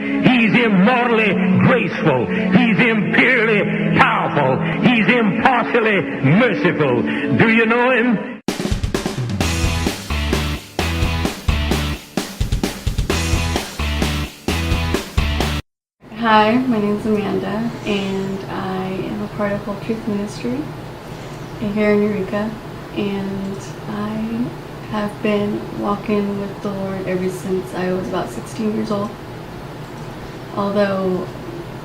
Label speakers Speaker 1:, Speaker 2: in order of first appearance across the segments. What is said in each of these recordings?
Speaker 1: He's immortally graceful. He's imperially powerful. He's impartially merciful. Do you know him?
Speaker 2: Hi, my name is Amanda, and I am a part of Whole Truth Ministry here in Eureka, and I have been walking with the Lord ever since I was about 16 years old. Although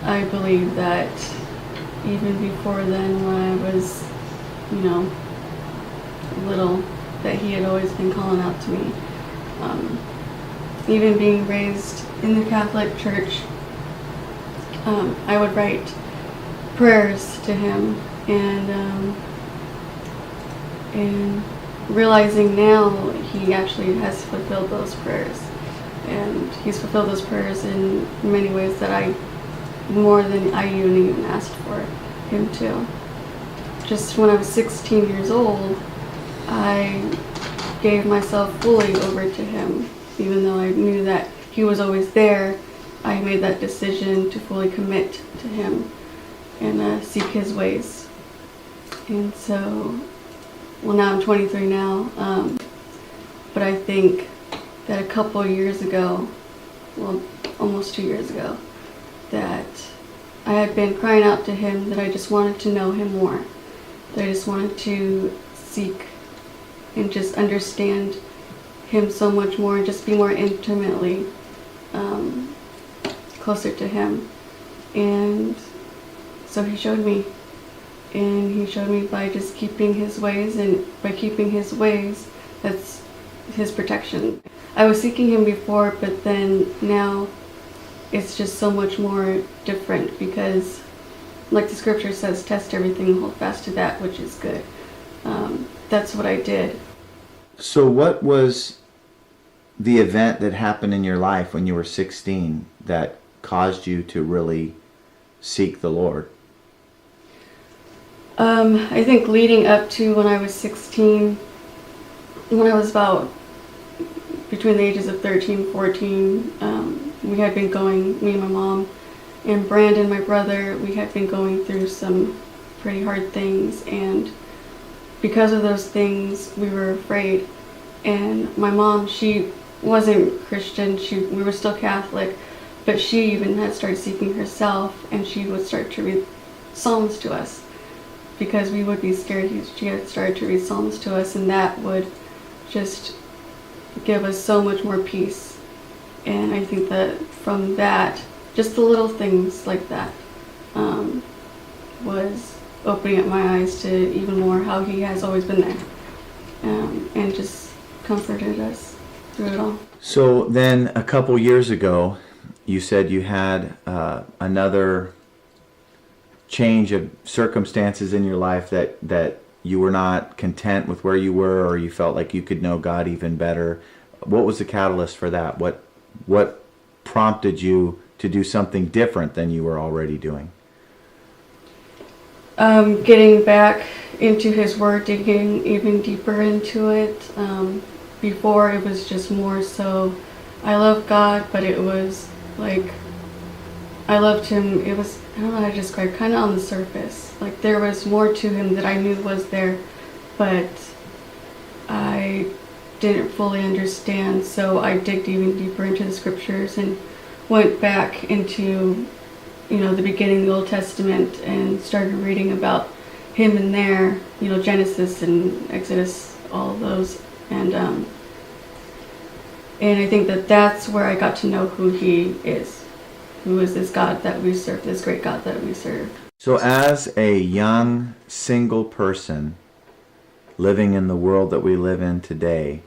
Speaker 2: I believe that even before then, when I was, little, that He had always been calling out to me. Even being raised in the Catholic Church, I would write prayers to Him, and realizing now He actually has fulfilled those prayers, and He's fulfilled those prayers in many ways that more than I even asked for Him to. Just when I was 16 years old, I gave myself fully over to Him, even though I knew that He was always there. I made that decision to fully commit to Him and seek His ways. And so, now I'm 23 now, but I think that a couple of years ago, almost 2 years ago, that I had been crying out to Him that I just wanted to know Him more, that I just wanted to seek and just understand Him so much more and just be more intimately closer to Him. And so He showed me, and He showed me by just keeping His ways, and by keeping His ways, that's His protection. I was seeking Him before, but then now it's just so much more different, because like the scripture says, test everything, hold fast to that which is good. That's what I did.
Speaker 3: So what was the event that happened in your life when you were 16 that caused you to really seek the Lord?
Speaker 2: I think leading up to when I was 16, when I was about between the ages of 13, 14, we had been going, me and my mom and Brandon, my brother, we had been going through some pretty hard things, and because of those things, we were afraid. And my mom, she wasn't Christian, we were still Catholic, but she even had started seeking herself, and she would start to read Psalms to us because we would be scared. She had started to read Psalms to us, and that would just give us so much more peace. And I think that from that, just the little things like that was opening up my eyes to even more how He has always been there, and just comforted us through it all.
Speaker 3: So then a couple years ago, you said you had another change of circumstances in your life, that you were not content with where you were, or you felt like you could know God even better. What was the catalyst for that? What prompted you to do something different than you were already doing?
Speaker 2: Getting back into His Word, digging even deeper into it. Before it was just more so, I love God, but it was like, I loved Him, it was, I don't know how to describe, kind of on the surface. Like there was more to Him that I knew was there, but I didn't fully understand, so I digged even deeper into the scriptures and went back into, the beginning of the Old Testament and started reading about Him in there, Genesis and Exodus, all of those, and I think that that's where I got to know who He is, who is this God that we serve, this great God that we serve.
Speaker 3: So as a young single person living in the world that we live in today,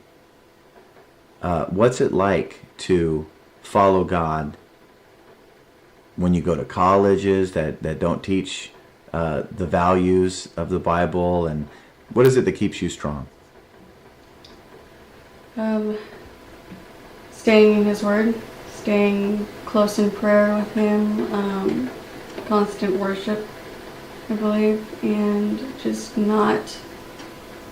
Speaker 3: what's it like to follow God when you go to colleges that don't teach the values of the Bible, and what is it that keeps you strong?
Speaker 2: Staying in His Word, staying close in prayer with Him, constant worship, I believe, and just not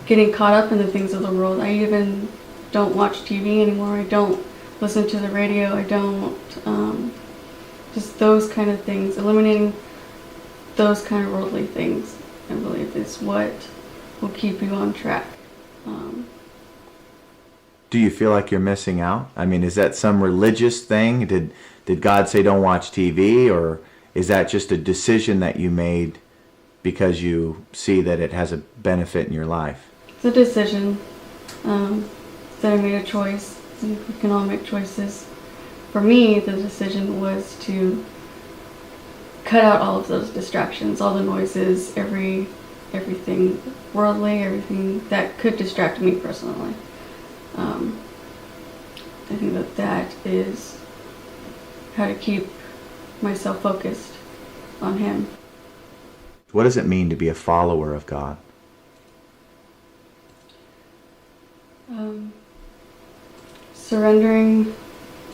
Speaker 2: getting caught up in the things of the world. I even don't watch TV anymore. I don't listen to the radio. I don't just those kind of things, eliminating those kind of worldly things, I believe is what will keep you on track.
Speaker 3: Do you feel like you're missing out? I mean, is that some religious thing? Did God say don't watch TV, or is that just a decision that you made because you see that it has a benefit in your life?
Speaker 2: It's a decision that I made a choice. We can all make choices. For me, the decision was to cut out all of those distractions, all the noises, everything worldly, everything that could distract me personally. I think that is how to keep myself focused on Him.
Speaker 3: What does it mean to be a follower of God?
Speaker 2: Surrendering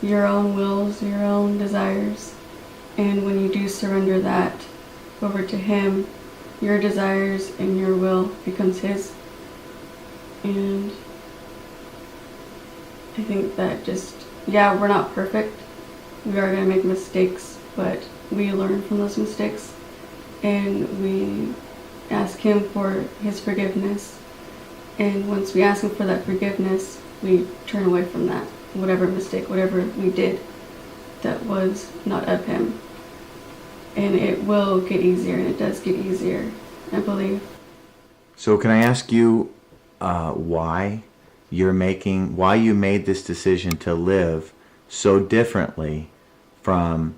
Speaker 2: your own wills, your own desires, and when you do surrender that over to Him, your desires and your will becomes His. And I think that we're not perfect. We are going to make mistakes, but we learn from those mistakes, and we ask Him for His forgiveness. And once we ask Him for that forgiveness, we turn away from that, whatever mistake, whatever we did that was not of Him. And it will get easier, and it does get easier, I believe.
Speaker 3: So can I ask you why you made this decision to live so differently from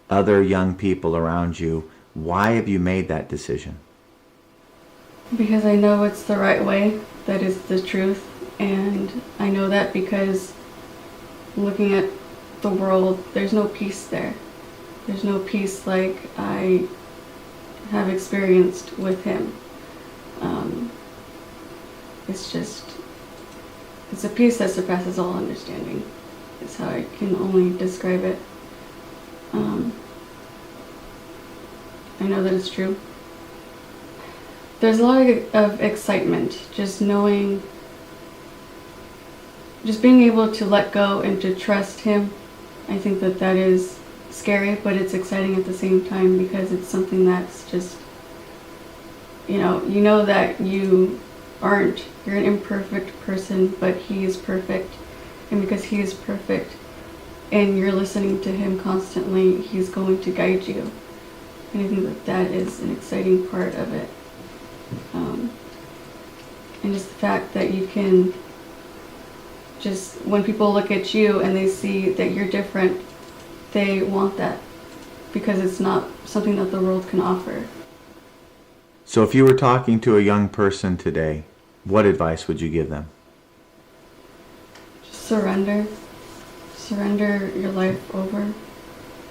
Speaker 3: other young people around you? Why have you made that decision?
Speaker 2: Because I know it's the right way, that is the truth, and I know that because looking at the world, there's no peace there. There's no peace like I have experienced with Him. It's a peace that surpasses all understanding. Is how I can only describe it. I know that it's true. There's a lot of excitement, just knowing, just being able to let go and to trust Him. I think that is scary, but it's exciting at the same time because it's something that's just, you know that you're an imperfect person, but He is perfect. And because He is perfect and you're listening to Him constantly, He's going to guide you. And I think that is an exciting part of it. And just the fact that you can when people look at you and they see that you're different, they want that because it's not something that the world can offer.
Speaker 3: So if you were talking to a young person today, what advice would you give them?
Speaker 2: Just surrender your life over,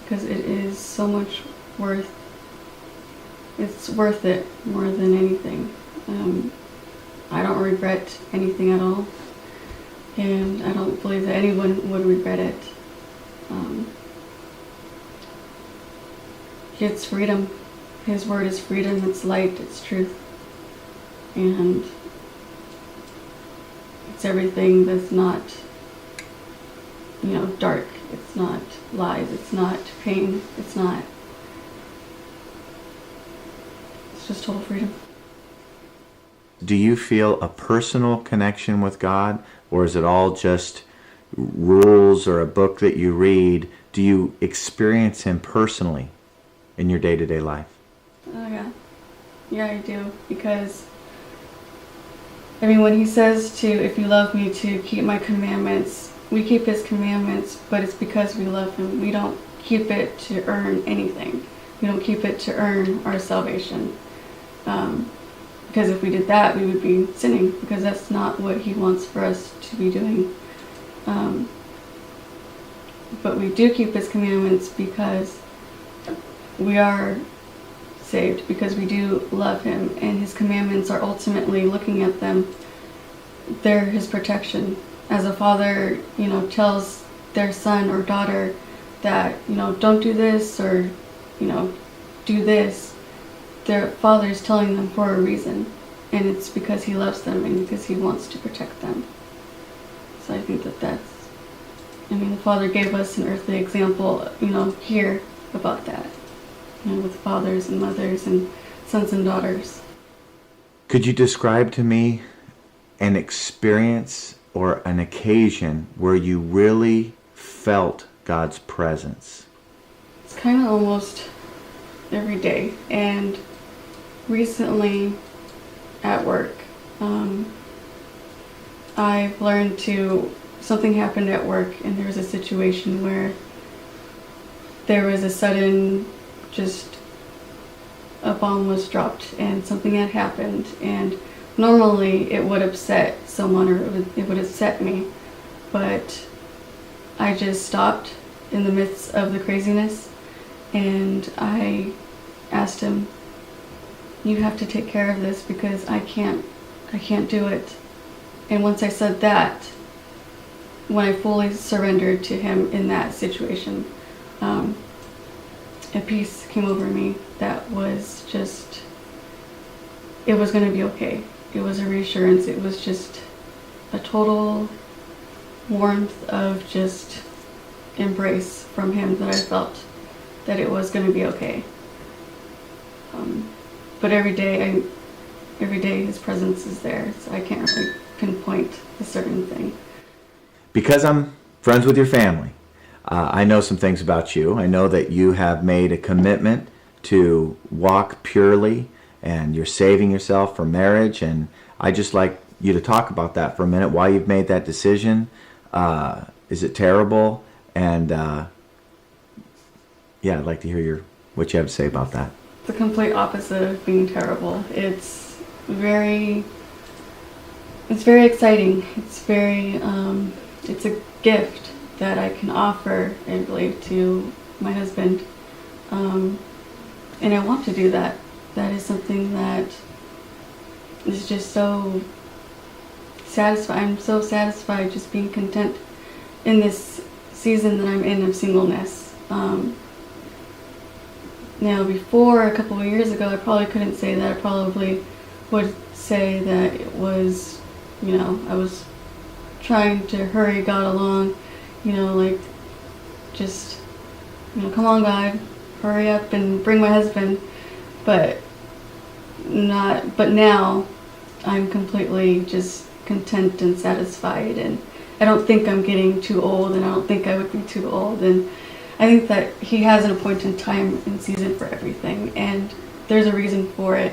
Speaker 2: because it is so much it's worth it more than anything. I don't regret anything at all, and I don't believe that anyone would regret it. It's freedom. His word is freedom, it's light, it's truth. And it's everything that's not, dark. It's not lies, it's not pain, it's just total freedom.
Speaker 3: Do you feel a personal connection with God, or is it all just rules or a book that you read? Do you experience Him personally in your day-to-day life?
Speaker 2: Oh, yeah. Yeah, I do. Because, when He says if you love me, to keep my commandments, we keep His commandments, but it's because we love Him. We don't keep it to earn anything. We don't keep it to earn our salvation. Because if we did that, we would be sinning, because that's not what He wants for us to be doing. But we do keep His commandments because we are saved, because we do love Him, and His commandments are ultimately, looking at them, they're His protection. As a father, tells their son or daughter that, don't do this, or, do this, their father is telling them for a reason, and it's because He loves them and because He wants to protect them. So I think that's, the Father gave us an earthly example, here, about that, with fathers and mothers and sons and daughters.
Speaker 3: Could you describe to me an experience or an occasion where you really felt God's presence?
Speaker 2: It's kind of almost every day. And recently at work, I've learned something happened at work, and there was a situation where there was a sudden, just a bomb was dropped and something had happened, and normally it would upset someone, or it would upset me, but I just stopped in the midst of the craziness, and I asked him, "You have to take care of this because I can't do it." And once I said that, when I fully surrendered to him in that situation, a peace came over me that was just, it was going to be okay. It was a reassurance. It was just a total warmth of just embrace from him that I felt that it was going to be okay. But every day his presence is there, so I can't really pinpoint a certain thing.
Speaker 3: Because I'm friends with your family, I know some things about you. I know that you have made a commitment to walk purely, and you're saving yourself for marriage, and I just like you to talk about that for a minute, why you've made that decision. Is it terrible? And yeah, I'd like to hear what you have to say about that.
Speaker 2: The complete opposite of being terrible. It's very exciting. It's a gift that I can offer, I believe, to my husband. And I want to do that. That is something that is just so satisfying. I'm so satisfied just being content in this season that I'm in of singleness. Now, before, a couple of years ago, I probably couldn't say that. I probably would say that it was, I was trying to hurry God along, just, come on, God, hurry up and bring my husband. But now I'm completely just content and satisfied, and I don't think I'm getting too old, and I don't think I would be too old, and I think that he has an appointed time and season for everything, and there's a reason for it.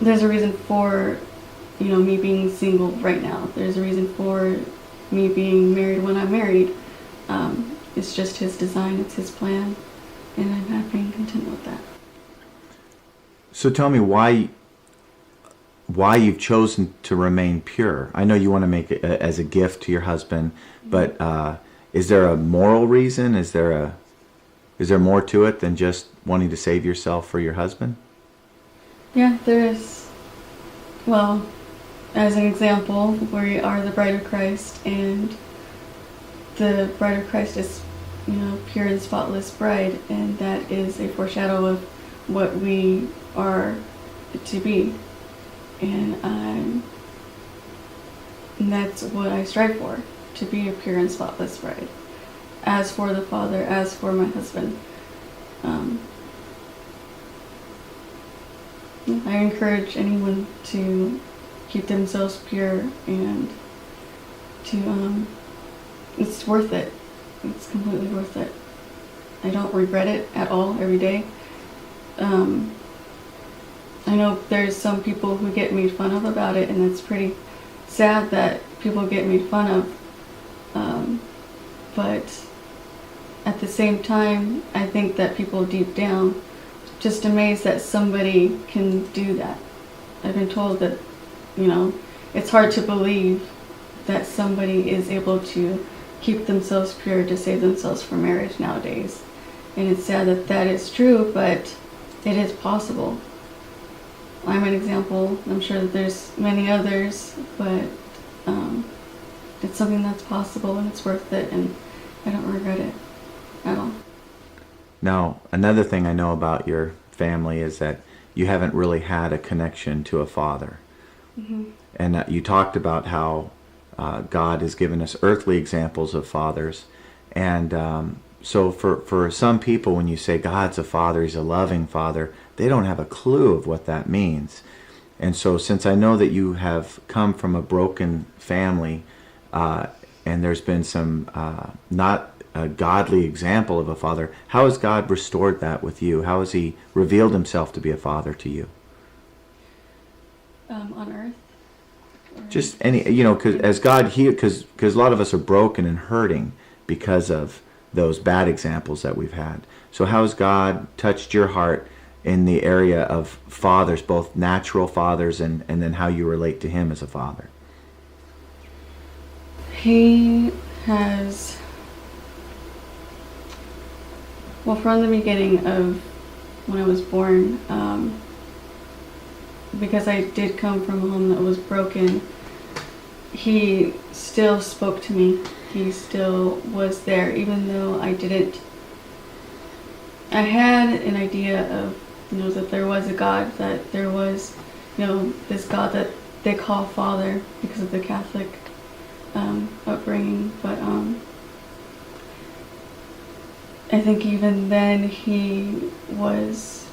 Speaker 2: There's a reason for, me being single right now. There's a reason for me being married when I'm married. It's just his design, it's his plan, and I'm happy and content with that.
Speaker 3: So tell me why you've chosen to remain pure. I know you want to make it as a gift to your husband, but is there a moral reason? Is there more to it than just wanting to save yourself for your husband?
Speaker 2: Yeah, there is. Well, as an example, we are the bride of Christ, and the bride of Christ is, pure and spotless bride, and that is a foreshadow of what we are to be. And that's what I strive for, to be a pure and spotless bride. As for the Father, as for my husband. I encourage anyone to keep themselves pure, and to, it's worth it. It's completely worth it. I don't regret it at all every day. I know there's some people who get made fun of about it, and it's pretty sad that people get made fun of. But at the same time, I think that people deep down just amazed that somebody can do that. I've been told that, it's hard to believe that somebody is able to keep themselves pure to save themselves from marriage nowadays. And it's sad that that is true, but it is possible. I'm an example. I'm sure that there's many others, but it's something that's possible, and it's worth it, and I don't regret it at all.
Speaker 3: Now, another thing I know about your family is that you haven't really had a connection to a father.
Speaker 2: Mm-hmm.
Speaker 3: And you talked about how God has given us earthly examples of fathers. And so for some people, when you say God's a father, he's a loving father, they don't have a clue of what that means. And so since I know that you have come from a broken family, and there's been some not a godly example of a father, how has God restored that with you? How has he revealed himself to be a father to you?
Speaker 2: On earth?
Speaker 3: Just any, you know, because as God, because a lot of us are broken and hurting because of those bad examples that we've had. So how has God touched your heart in the area of fathers, both natural fathers and then how you relate to him as a father?
Speaker 2: He has, well, from the beginning of when I was born, because I did come from a home that was broken, he still spoke to me. He still was there, even though I didn't. I had an idea of, you know, that there was a God, that there was, you know, this God that they call Father because of the Catholic upbringing. But I think even then he was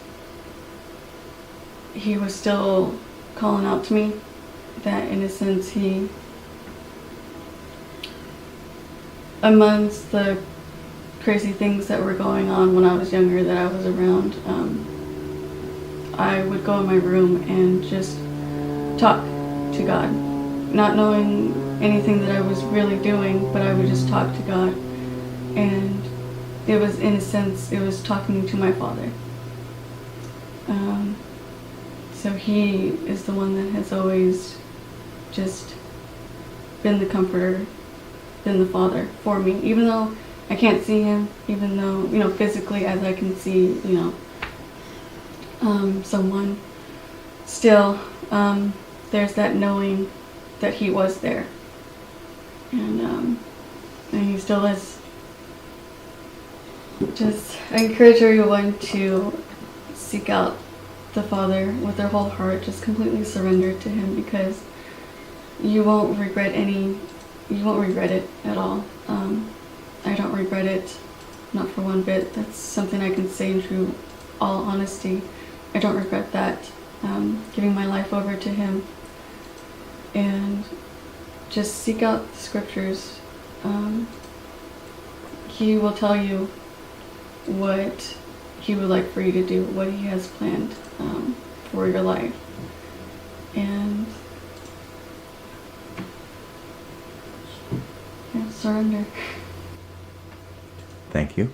Speaker 2: still calling out to me. That in a sense he, amongst the crazy things that were going on when I was younger that I was around, I would go in my room and just talk to God, not knowing anything that I was really doing, but I would just talk to God. And it was, in a sense, it was talking to my Father. So he is the one that has always just been the comforter, been the Father for me, even though I can't see him, even though, you know, physically as I can see, you know, someone, still, there's that knowing that he was there. And he still is. Just, I encourage everyone to seek out the Father with their whole heart, just completely surrender to him, because you won't regret it at all. I don't regret it, not for one bit. That's something I can say in true, all honesty. I don't regret that, giving my life over to him. And just seek out the scriptures. He will tell you what he would like for you to do, what he has planned for your life. And yeah, surrender.
Speaker 3: Thank you.